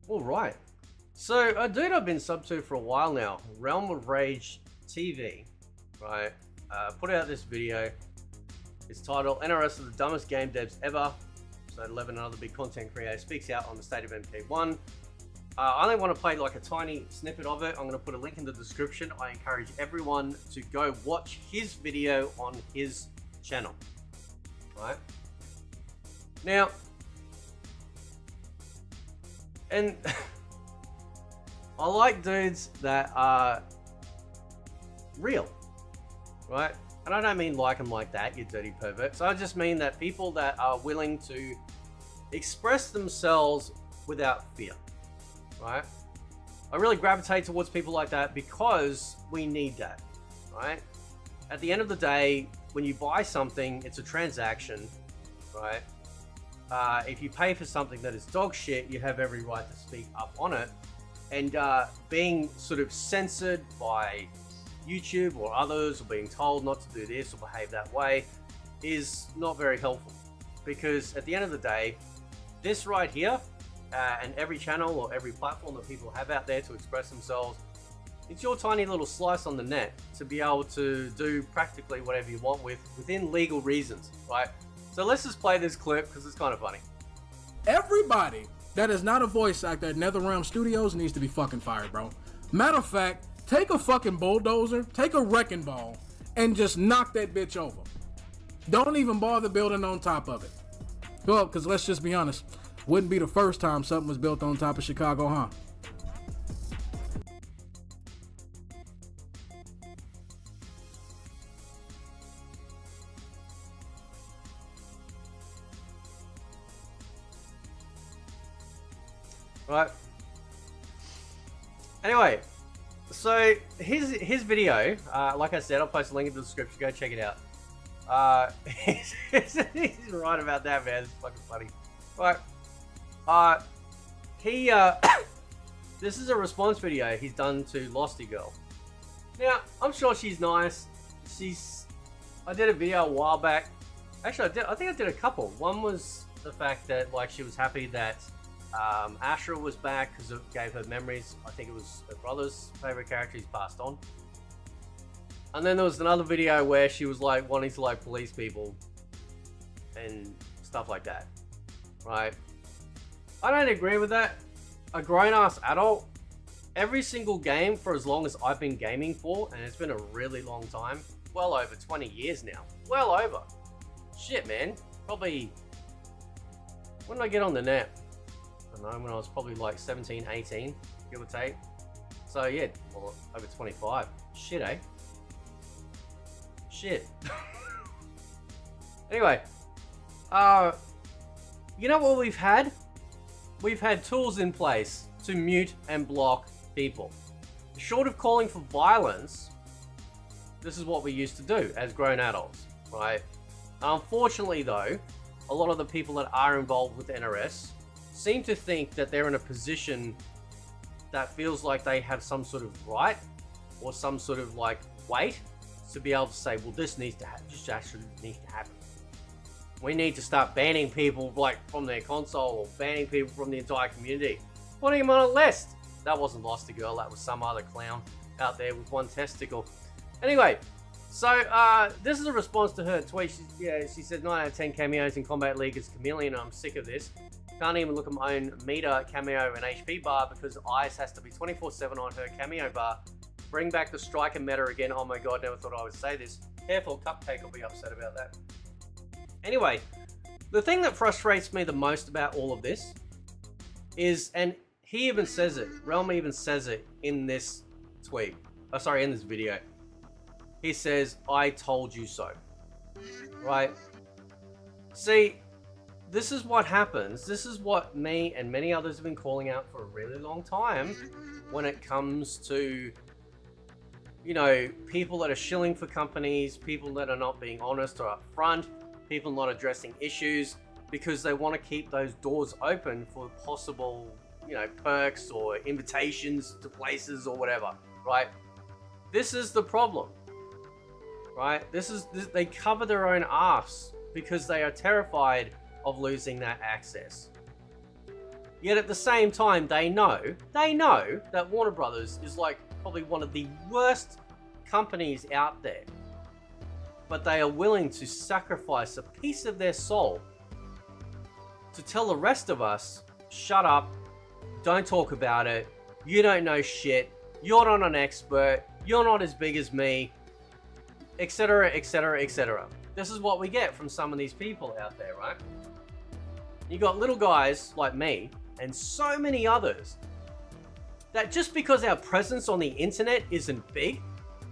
All right. So a dude I've been sub to for a while now, Realm of Rage TV, right? Put out this video. It's titled NRS are the dumbest game devs ever. So 11 another big content creator speaks out on the state of MK1. I only want to play like a tiny snippet of it. I'm going to put a link in the description. I encourage everyone to go watch his video on his channel, right? Now, and I like dudes that are real, right? And I don't mean like them like that, you dirty perverts. I just mean that people that are willing to express themselves without fear, right? I really gravitate towards people like that because we need that, right? At the end of the day, when you buy something, it's a transaction, right? If you pay for something that is dog shit, you have every right to speak up on it. And being sort of censored by YouTube or others, or being told not to do this or behave that way, is not very helpful. Because at the end of the day, this right here, and every channel or every platform that people have out there to express themselves, it's your tiny little slice on the net to be able to do practically whatever you want within legal reasons, right? So let's just play this clip because it's kind of funny. Everybody that is not a voice actor at NetherRealm Studios needs to be fucking fired, bro. Matter of fact, take a fucking bulldozer, take a wrecking ball, and just knock that bitch over. Don't even bother building on top of it. Well, because let's just be honest, wouldn't be the first time something was built on top of Chicago, huh? Right. Anyway, so his video, like I said, I'll post a link in the description. Go check it out. He's right about that, man. It's fucking funny. Right. This is a response video he's done to Losty Girl. Now, I'm sure she's nice. I did a video a while back. Actually, I think I did a couple. One was the fact that like she was happy that Ashra was back because it gave her memories. I think it was her brother's favorite character. He's passed on. And then there was another video where she was like wanting to like police people and stuff like that, right? I don't agree with that. A grown-ass adult, every single game for as long as I've been gaming for, and it's been a really long time, well over 20 years now, well over. Shit, man, probably, when did I get on the net? I don't know, when I was probably like 17, 18, give or take. So yeah, well, over 25. Shit, eh? Shit. Anyway, you know what we've had? We've had tools in place to mute and block people. Short of calling for violence, this is what we used to do as grown adults, right? Unfortunately though, a lot of the people that are involved with NRS seem to think that they're in a position that feels like they have some sort of right or some sort of like weight to be able to say, well, this needs to happen. This actually needs to happen. We need to start banning people like from their console or banning people from the entire community. Putting them on a list. That wasn't Lost a Girl. That was some other clown out there with one testicle. Anyway, so this is a response to her tweet. She said 9 out of 10 cameos in Combat League is Chameleon. I'm sick of this. Can't even look at my own meter, cameo, and HP bar because Ice has to be 24/7 on her cameo bar. Bring back the striker meta again. Oh my god, never thought I would say this. Careful, Cupcake will be upset about that. Anyway, the thing that frustrates me the most about all of this is, and he even says it, Realm even says it in this tweet. Oh, sorry, in this video. He says, I told you so. Right? See, this is what happens. This is what me and many others have been calling out for a really long time when it comes to, you know, people that are shilling for companies, people that are not being honest or upfront, people not addressing issues because they want to keep those doors open for possible, you know, perks or invitations to places or whatever, right? This is the problem, right? They cover their own arse because they are terrified of losing that access. Yet at the same time, they know that Warner Brothers is like probably one of the worst companies out there. But they are willing to sacrifice a piece of their soul to tell the rest of us, shut up, don't talk about it, you don't know shit, you're not an expert, you're not as big as me, etc, etc, etc. This is what we get from some of these people out there, right? You got little guys like me and so many others that just because our presence on the internet isn't big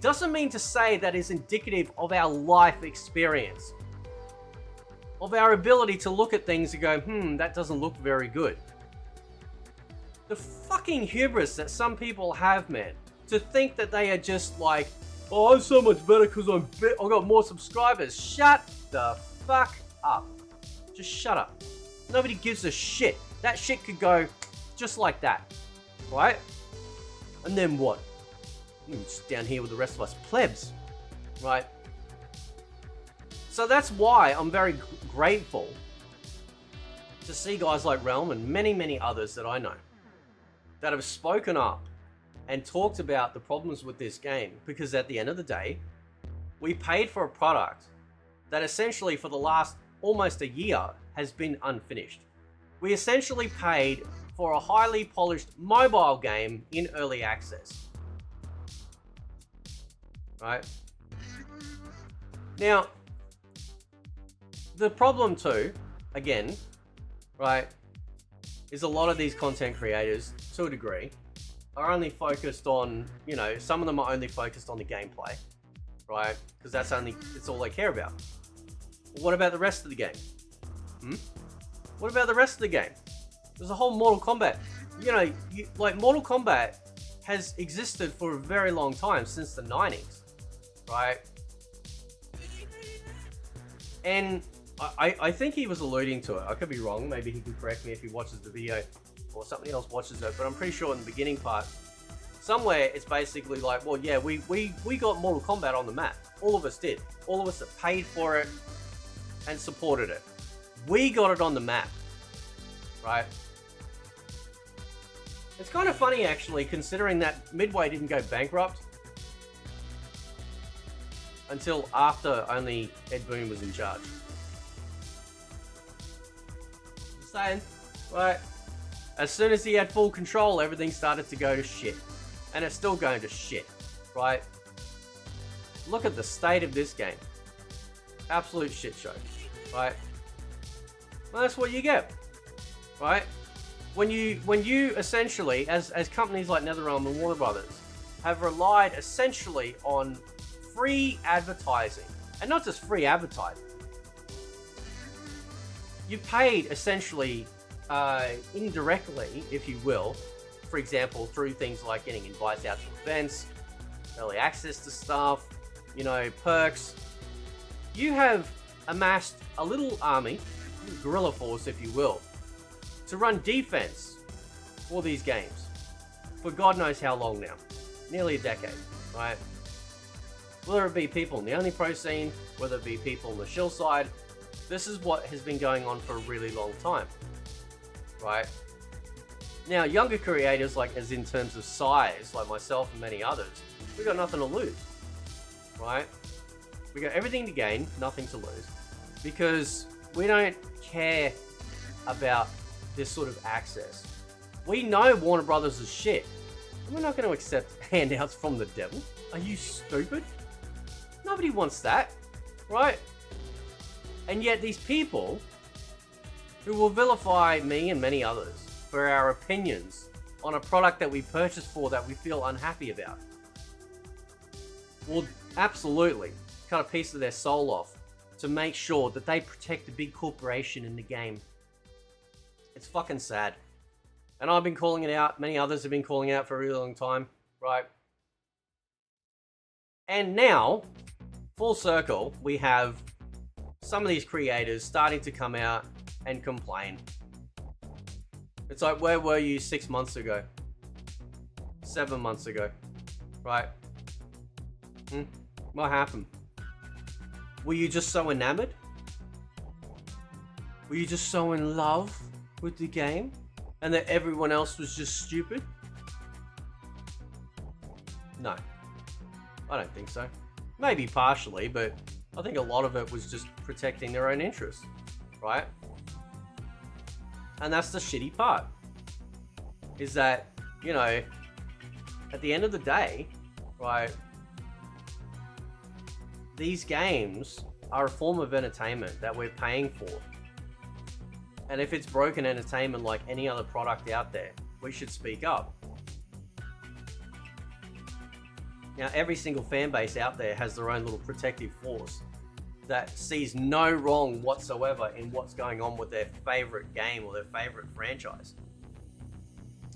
doesn't mean to say that is indicative of our life experience, of our ability to look at things and go, that doesn't look very good. The fucking hubris that some people have, man, to think that they are just like, oh, I'm so much better because I got more subscribers. Shut the fuck up. Just shut up. Nobody gives a shit. That shit could go just like that, right? And then what? Just down here with the rest of us plebs, right? So that's why I'm very grateful to see guys like Realm and many, many others that I know that have spoken up and talked about the problems with this game, because at the end of the day, we paid for a product that essentially for the last almost a year has been unfinished. We essentially paid for a highly polished mobile game in early access. Right? Now, the problem too, again, right, is a lot of these content creators, to a degree, are only focused on, you know, some of them are only focused on the gameplay, right? Because it's all they care about. But what about the rest of the game? What about the rest of the game? There's a whole Mortal Kombat. You know, like Mortal Kombat has existed for a very long time, since the 90s, right? And I think he was alluding to it. I could be wrong. Maybe he can correct me if he watches the video or something else watches it. But I'm pretty sure in the beginning part, somewhere it's basically like, well, yeah, we got Mortal Kombat on the map. All of us did. All of us that paid for it and supported it. We got it on the map, right? It's kind of funny, actually, considering that Midway didn't go bankrupt until after only Ed Boon was in charge. Just saying, right? As soon as he had full control, everything started to go to shit. And it's still going to shit, right? Look at the state of this game. Absolute shit show, right? Well, that's what you get, right? When you essentially, as companies like NetherRealm and Warner Brothers, have relied essentially on free advertising, and not just free advertising. You paid essentially indirectly, if you will, for example, through things like getting invites out to events, early access to stuff, you know, perks. You have amassed a little army, guerrilla force, if you will, to run defense for these games for God knows how long now. Nearly a decade, right? Whether it be people in the Only Pro scene, whether it be people on the shill side, this is what has been going on for a really long time, right? Now, younger creators, like as in terms of size, like myself and many others, we got nothing to lose, right? We got everything to gain, nothing to lose, because we don't care about this sort of access. We know Warner Brothers is shit, and we're not going to accept handouts from the devil. Are you stupid? Nobody wants that, right? And yet these people who will vilify me and many others for our opinions on a product that we purchased for that we feel unhappy about will absolutely cut a piece of their soul off to make sure that they protect the big corporation in the game. It's fucking sad. And I've been calling it out. Many others have been calling it out for a really long time, right? And now, full circle, we have some of these creators starting to come out and complain. It's like, where were you 6 months ago? 7 months ago, right? What happened? Were you just so enamored? Were you just so in love with the game and that everyone else was just stupid? No, I don't think so. Maybe partially, but I think a lot of it was just protecting their own interests, right? And that's the shitty part, is that, you know, at the end of the day, right, these games are a form of entertainment that we're paying for. And if it's broken entertainment like any other product out there, we should speak up. Now, every single fan base out there has their own little protective force that sees no wrong whatsoever in what's going on with their favorite game or their favorite franchise.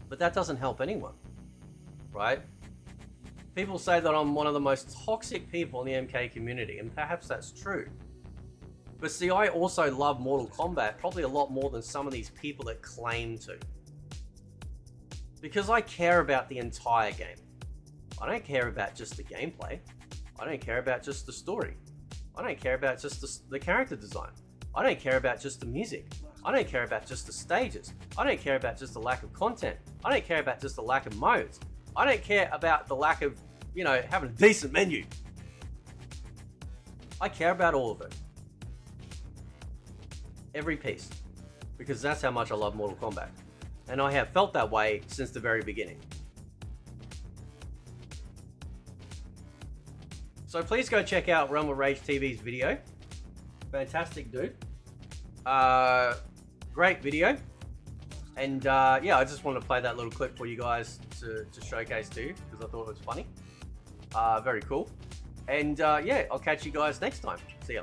But that doesn't help anyone, right? People say that I'm one of the most toxic people in the MK community, and perhaps that's true. But see, I also love Mortal Kombat probably a lot more than some of these people that claim to. Because I care about the entire game. I don't care about just the gameplay. I don't care about just the story. I don't care about just the character design. I don't care about just the music. I don't care about just the stages. I don't care about just the lack of content. I don't care about just the lack of modes. I don't care about the lack of, you know, having a decent menu. I care about all of it. Every piece. Because that's how much I love Mortal Kombat. And I have felt that way since the very beginning. So please go check out Realm of Rage TV's video. Fantastic dude. Great video. And yeah, I just wanted to play that little clip for you guys to showcase to you because I thought it was funny. Very cool. And yeah, I'll catch you guys next time. See ya.